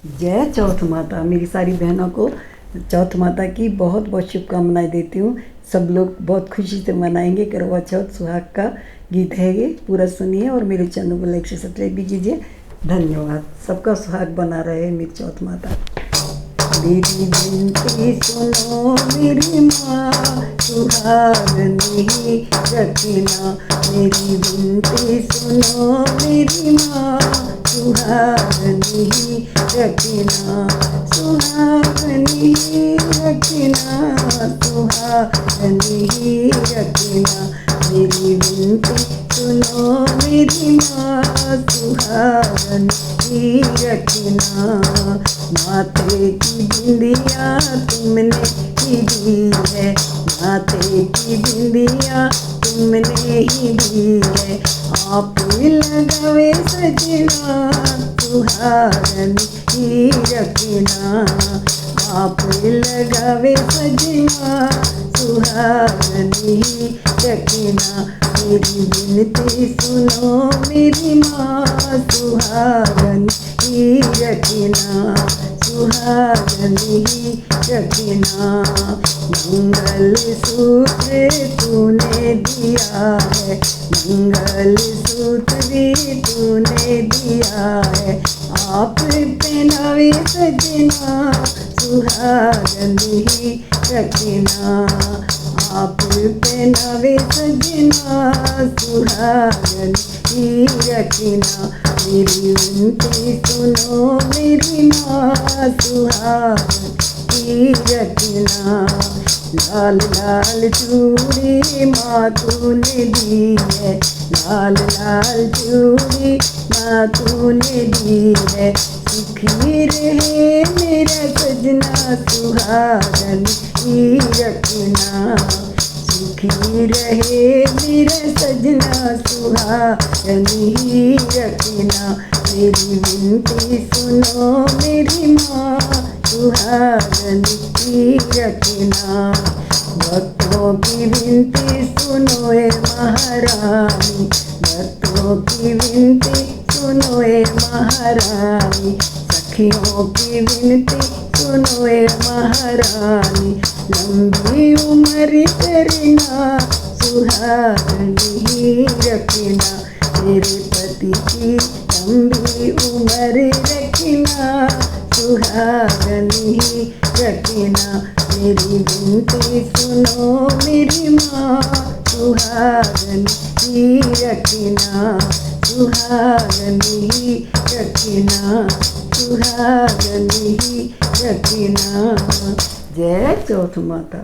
जय चौथ माता। मेरी सारी बहनों को चौथ माता की बहुत बहुत शुभकामनाएं देती हूँ। सब लोग बहुत खुशी से मनाएंगे। करवा चौथ सुहाग का गीत है ये, पूरा सुनिए और मेरे चैनल को लाइक से सब्सक्राइब भी कीजिए। धन्यवाद। सबका सुहाग बना रहे मेरी चौथ माता। मेरी विनती सुनो मेरी माँ, सुहागनी रखना। मेरी विनती सुनो मेरी माँ, सुहागनी रखना। सुहागनी रखना, सुहागनी रखना। मेरी विनती सुनो मेरी माँ, सुहागनी रखना। माथे की बिंदिया तुमने ही दी है, माथे की बिंदिया तुमने ही दी है। आप लगावे सजना, सुहागनी ही रखना। आप लगावे सजना, सुहागनी ही रखना। मेरी विनती सुनो मेरी माँ, सुहागनी ही रखना। सुहागनी ही रखना। मंगल सूत्र तूने दिया है, मंगल सूत्र भी तूने दिया है। आप पहनावे सजना, सुहागनी ही रखना। आप पहनावे सजना, सुहागनी ही रखना। मेरी विनती सुनो मेरी माँ, सुहागनी रखना। लाल लाल चूड़ी माँ तूने दी है, लाल लाल चूड़ी माँ तूने दी है। सुखी रहे मेरा सजना, सुहागनी रखना। सुखी रहे मेरा सजना, सुहागनी रखना। मेरी विनती सुनो मेरी माँ, सुहागनी रखना। भक्तों की विनती सुनो ए महारानी, भक्तों की विनती सुनो ए महारानी। सखियों की विनती सुनो ए महारानी। लंबी उम्र करना, सुहागनी रखना। मेरे पति की लंबी उम्र रखना, सुहागनी रखना। मेरी विनती सुनो मेरी माँ, सुहागनी रखना। सुहागनी रखना, सुहागनी रखना। जय चौथ माता।